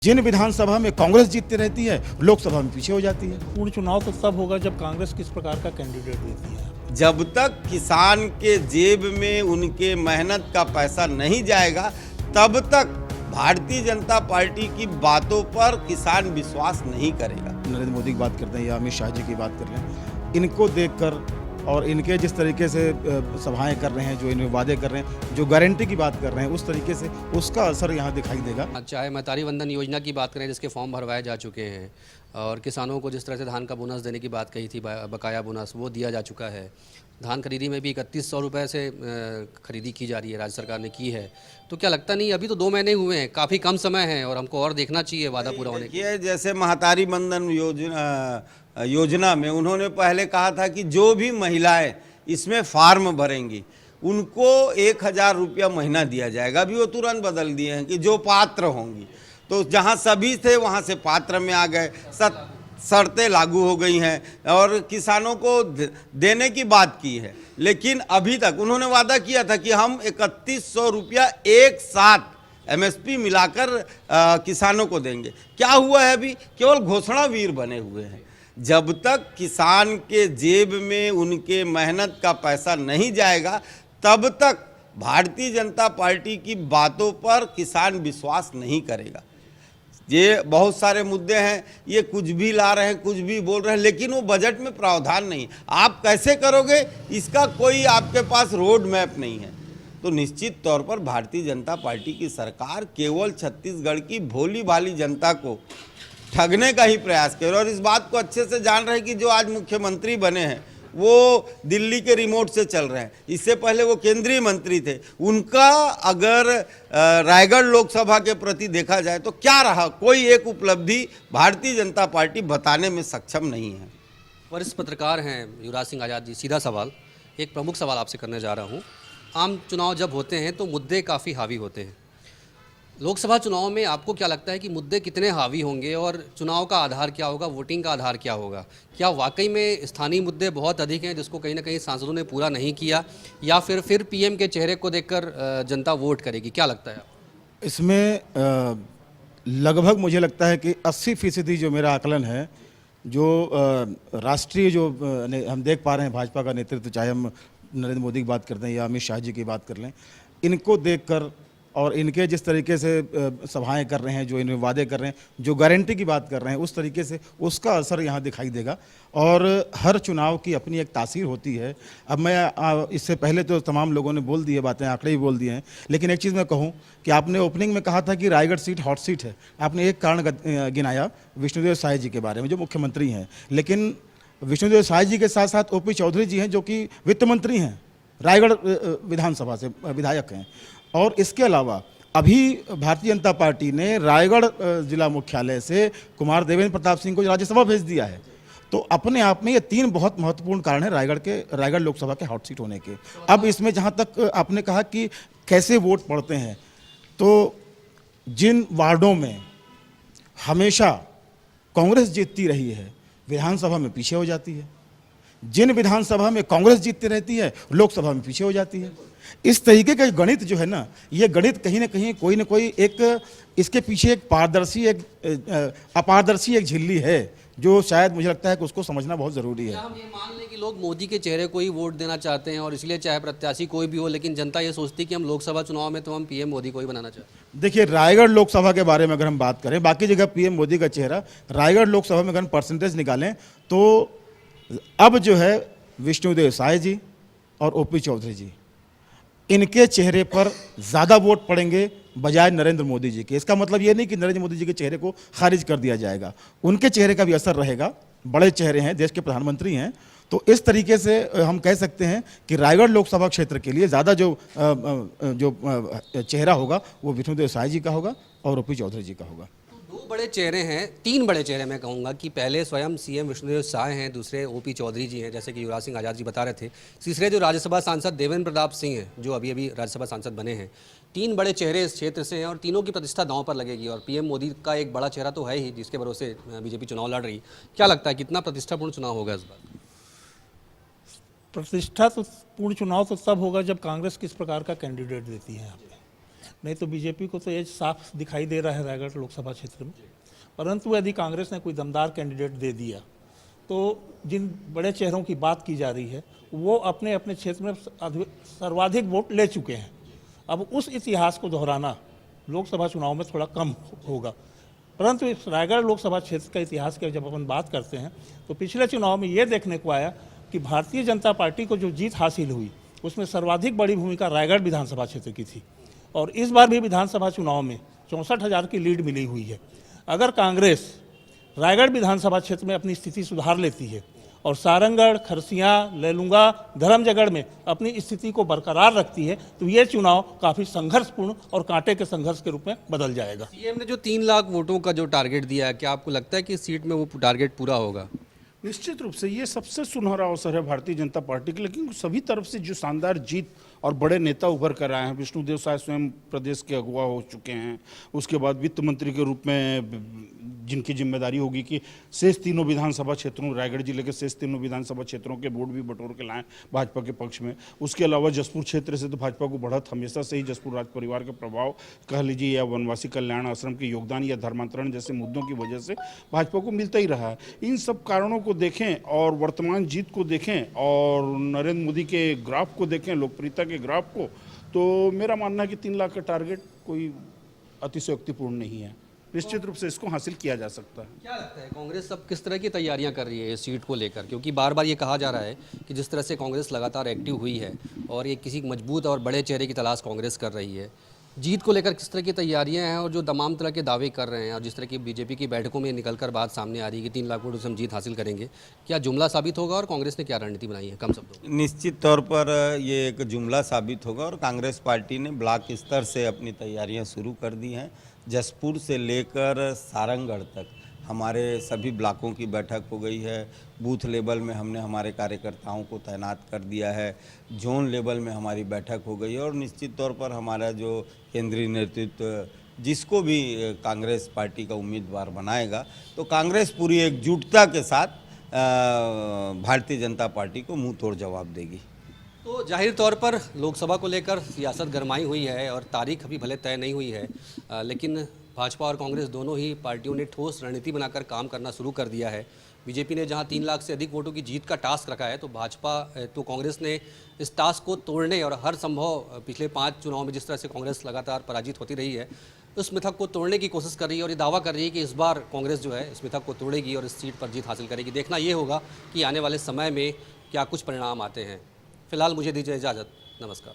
जिन विधानसभा में कांग्रेस जीतती रहती है, लोकसभा में पीछे हो जाती है। पूर्ण चुनाव तो तब होगा जब कांग्रेस किस प्रकार का कैंडिडेट देती है। जब तक किसान के जेब में उनके मेहनत का पैसा नहीं जाएगा, तब तक भारतीय जनता पार्टी की बातों पर किसान विश्वास नहीं करेगा। नरेंद्र मोदी की बात करते हैं या अमित शाह जी की बात कर लें, इनको देखकर और इनके जिस तरीके से सभाएं कर रहे हैं, जो इनमें वादे कर रहे हैं, जो गारंटी की बात कर रहे हैं, उस तरीके से उसका असर यहाँ दिखाई देगा। चाहे महतारी वंदन योजना की बात करें जिसके फॉर्म भरवाए जा चुके हैं, और किसानों को जिस तरह से धान का बोनस देने की बात कही थी, बकाया बोनस वो दिया जा चुका है। धान खरीदी में भी 3100 रुपये से खरीदी की जा रही है, राज्य सरकार ने की है। तो क्या लगता नहीं, अभी तो 2 महीने हुए हैं, काफ़ी कम समय है और हमको और देखना चाहिए वादा पूरा होने के। जैसे महतारी वंदन योजना में उन्होंने पहले कहा था कि जो भी महिलाएं इसमें फार्म भरेंगी उनको 1000 रुपया महीना दिया जाएगा। अभी वो तुरंत बदल दिए हैं कि जो पात्र होंगी। तो जहां सभी थे वहां से पात्र में आ गए, शर्तें लागू हो गई हैं और किसानों को देने की बात की है। लेकिन अभी तक उन्होंने वादा किया था कि हम 3100 रुपया एक साथ एमएसपी मिलाकर किसानों को देंगे। क्या हुआ है? अभी केवल घोषणा वीर बने हुए हैं। जब तक किसान के जेब में उनके मेहनत का पैसा नहीं जाएगा, तब तक भारतीय जनता पार्टी की बातों पर किसान विश्वास नहीं करेगा। ये बहुत सारे मुद्दे हैं, ये कुछ भी ला रहे हैं, कुछ भी बोल रहे हैं, लेकिन वो बजट में प्रावधान नहीं। आप कैसे करोगे, इसका कोई आपके पास रोड मैप नहीं है। तो निश्चित तौर पर भारतीय जनता पार्टी की सरकार केवल छत्तीसगढ़ की भोली भाली जनता को ठगने का ही प्रयास कर रहे हैं। और इस बात को अच्छे से जान रहे हैं कि जो आज मुख्यमंत्री बने हैं वो दिल्ली के रिमोट से चल रहे हैं। इससे पहले वो केंद्रीय मंत्री थे। उनका अगर रायगढ़ लोकसभा के प्रति देखा जाए तो क्या रहा, कोई एक उपलब्धि भारतीय जनता पार्टी बताने में सक्षम नहीं है। वरिष्ठ पत्रकार हैं युवराज सिंह आज़ाद जी, सीधा सवाल, एक प्रमुख सवाल आपसे करने जा रहा हूँ। आम चुनाव जब होते हैं तो मुद्दे काफ़ी हावी होते हैं। लोकसभा चुनाव में आपको क्या लगता है कि मुद्दे कितने हावी होंगे और चुनाव का आधार क्या होगा, वोटिंग का आधार क्या होगा? क्या वाकई में स्थानीय मुद्दे बहुत अधिक हैं जिसको कहीं ना कहीं सांसदों ने पूरा नहीं किया, या फिर पीएम के चेहरे को देखकर जनता वोट करेगी? क्या लगता है? इसमें लगभग मुझे लगता है कि 80% जो मेरा आकलन है, जो राष्ट्रीय जो हम देख पा रहे हैं भाजपा का नेतृत्व, चाहे हम नरेंद्र मोदी की बात करते हैं या अमित शाह जी की बात कर लें, इनको देखकर और इनके जिस तरीके से सभाएं कर रहे हैं, जो इनमें वादे कर रहे हैं, जो गारंटी की बात कर रहे हैं, उस तरीके से उसका असर यहाँ दिखाई देगा। और हर चुनाव की अपनी एक तासीर होती है। अब मैं इससे पहले तो तमाम लोगों ने बोल दी है बातें, आंकड़े भी बोल दिए हैं, लेकिन एक चीज़ मैं कहूँ कि आपने ओपनिंग में कहा था कि रायगढ़ सीट हॉट सीट है। आपने एक कारण गिनाया विष्णुदेव साय जी के बारे में, जो मुख्यमंत्री हैं। लेकिन विष्णुदेव साय जी के साथ साथ ओपी चौधरी जी हैं, जो कि वित्त मंत्री हैं, रायगढ़ विधानसभा से विधायक हैं। और इसके अलावा अभी भारतीय जनता पार्टी ने रायगढ़ जिला मुख्यालय से कुमार देवेंद्र प्रताप सिंह को राज्यसभा भेज दिया है। तो अपने आप में ये 3 बहुत महत्वपूर्ण कारण हैं रायगढ़ लोकसभा के हॉट सीट होने के। अब इसमें जहाँ तक आपने कहा कि कैसे वोट पड़ते हैं, तो जिन वार्डों में हमेशा कांग्रेस जीतती रही है, विधानसभा में पीछे हो जाती है। जिन विधानसभा में कांग्रेस जीतती रहती है, लोकसभा में पीछे हो जाती है। इस तरीके का गणित जो है ना, ये गणित कहीं ना कहीं कोई ना कोई एक इसके पीछे एक पारदर्शी, एक अपारदर्शी एक झिल्ली है, जो शायद मुझे लगता है कि उसको समझना बहुत ज़रूरी है। हम ये मान लें कि लोग मोदी के चेहरे को ही वोट देना चाहते हैं और इसलिए चाहे प्रत्याशी कोई भी हो, लेकिन जनता ये सोचती है कि हम लोकसभा चुनाव में तो हम पीएम मोदी को ही बनाना चाहते हैं। देखिए, रायगढ़ लोकसभा के बारे में अगर हम बात करें, बाकी जगह पीएम मोदी का चेहरा, रायगढ़ लोकसभा में अगर हम परसेंटेज निकालें तो अब जो है विष्णुदेव साय जी और ओपी चौधरी जी, इनके चेहरे पर ज़्यादा वोट पड़ेंगे बजाय नरेंद्र मोदी जी के। इसका मतलब ये नहीं कि नरेंद्र मोदी जी के चेहरे को खारिज कर दिया जाएगा, उनके चेहरे का भी असर रहेगा। बड़े चेहरे हैं, देश के प्रधानमंत्री हैं। तो इस तरीके से हम कह सकते हैं कि रायगढ़ लोकसभा क्षेत्र के लिए ज़्यादा जो चेहरा होगा वो विष्णुदेव साय जी का होगा और ओपी चौधरी जी का होगा। 2 बड़े चेहरे हैं, 3 बड़े चेहरे मैं कहूँगा कि पहले स्वयं सीएम विष्णुदेव साय हैं, दूसरे ओपी चौधरी जी हैं, जैसे कि युवराज सिंह आज़ाद जी बता रहे थे, तीसरे जो राज्यसभा सांसद देवेंद्र प्रताप सिंह हैं, जो अभी राज्यसभा सांसद बने हैं। 3 बड़े चेहरे इस क्षेत्र से हैं और तीनों की प्रतिष्ठा दांव पर लगेगी। और पीएम मोदी का एक बड़ा चेहरा तो है ही, जिसके भरोसे बीजेपी चुनाव लड़ रही। क्या लगता है कितना प्रतिष्ठापूर्ण चुनाव होगा इस बार? प्रतिष्ठा तो पूर्ण चुनाव तो तब होगा जब कांग्रेस किस प्रकार का कैंडिडेट देती है यहाँ पे। नहीं तो बीजेपी को तो ये साफ दिखाई दे रहा है रायगढ़ लोकसभा क्षेत्र में। परंतु यदि कांग्रेस ने कोई दमदार कैंडिडेट दे दिया तो जिन बड़े चेहरों की बात की जा रही है वो अपने अपने क्षेत्र में सर्वाधिक वोट ले चुके हैं। अब उस इतिहास को दोहराना लोकसभा चुनाव में थोड़ा कम होगा। परंतु इस रायगढ़ लोकसभा क्षेत्र का इतिहास की जब अपन बात करते हैं तो पिछले चुनाव में ये देखने को आया कि भारतीय जनता पार्टी को जो जीत हासिल हुई उसमें सर्वाधिक बड़ी भूमिका रायगढ़ विधानसभा क्षेत्र की थी। और इस बार भी विधानसभा चुनाव में 64,000 की लीड मिली हुई है। अगर कांग्रेस रायगढ़ विधानसभा क्षेत्र में अपनी स्थिति सुधार लेती है और सारंगढ़, खरसिया, लेलुंगा, धर्मजयगढ़ में अपनी स्थिति को बरकरार रखती है तो ये चुनाव काफ़ी संघर्षपूर्ण और कांटे के संघर्ष के रूप में बदल जाएगा। सीएम ने जो 3 लाख वोटों का जो टारगेट दिया है, क्या आपको लगता है कि इस सीट में वो टारगेट पूरा होगा? निश्चित रूप से ये सबसे सुनहरा अवसर है भारतीय जनता पार्टी के, लेकिन सभी तरफ से जो शानदार जीत और बड़े नेता उभर कर आए हैं। विष्णुदेव साय स्वयं प्रदेश के अगुवा हो चुके हैं, उसके बाद वित्त मंत्री के रूप में जिनकी जिम्मेदारी होगी कि शेष तीनों विधानसभा क्षेत्रों, रायगढ़ जिले के शेष तीनों विधानसभा क्षेत्रों के वोट भी बटोर के लाएं भाजपा के पक्ष में। उसके अलावा जसपुर क्षेत्र से तो भाजपा को बढ़त हमेशा से ही जसपुर राज परिवार का प्रभाव कह लीजिए, या वनवासी कल्याण आश्रम के योगदान, या धर्मांतरण जैसे मुद्दों की वजह से भाजपा को मिलता ही रहा है। इन सब कारणों को देखें और वर्तमान जीत को देखें और नरेंद्र मोदी के ग्राफ को देखें, लोकप्रियता के ग्राफ को, तो मेरा मानना है कि 3 लाख का टारगेट कोई अतिशयोक्तिपूर्ण नहीं है। निश्चित रूप से इसको हासिल किया जा सकता है। क्या लगता है कांग्रेस अब किस तरह की तैयारियां कर रही है इस सीट को लेकर? क्योंकि बार बार ये कहा जा रहा है कि जिस तरह से कांग्रेस लगातार एक्टिव हुई है और ये किसी मजबूत और बड़े चेहरे की तलाश कांग्रेस कर रही है, जीत को लेकर किस तरह की तैयारियां हैं और जो तमाम तरह के दावे कर रहे हैं और जिस तरह की बीजेपी की बैठकों में निकलकर बात सामने आ रही है कि 3 लाख वोटों से हम जीत हासिल करेंगे, क्या जुमला साबित होगा और कांग्रेस ने क्या रणनीति बनाई है कम शब्दों में? निश्चित तौर पर ये एक जुमला साबित होगा और कांग्रेस पार्टी ने ब्लॉक स्तर से अपनी तैयारियां शुरू कर दी हैं। जसपुर से लेकर सारंगढ़ तक हमारे सभी ब्लॉकों की बैठक हो गई है। बूथ लेवल में हमने हमारे कार्यकर्ताओं को तैनात कर दिया है। जोन लेवल में हमारी बैठक हो गई है और निश्चित तौर पर हमारा जो केंद्रीय नेतृत्व जिसको भी कांग्रेस पार्टी का उम्मीदवार बनाएगा तो कांग्रेस पूरी एकजुटता के साथ भारतीय जनता पार्टी को मुंह तोड़ जवाब देगी। तो जाहिर तौर पर लोकसभा को लेकर सियासत गरमाई हुई है और तारीख अभी भले तय नहीं हुई है, लेकिन भाजपा और कांग्रेस दोनों ही पार्टियों ने ठोस रणनीति बनाकर काम करना शुरू कर दिया है। बीजेपी ने जहां 3 लाख से अधिक वोटों की जीत का टास्क रखा है तो कांग्रेस ने इस टास्क को तोड़ने और हर संभव पिछले 5 चुनाव में जिस तरह से कांग्रेस लगातार पराजित होती रही है उस मिथक को तोड़ने की कोशिश कर रही है और ये दावा कर रही है कि इस बार कांग्रेस जो है इस मिथक को तोड़ेगी और इस सीट पर जीत हासिल करेगी। देखना ये होगा कि आने वाले समय में क्या कुछ परिणाम आते हैं। फिलहाल मुझे दीजिए इजाज़त, नमस्कार।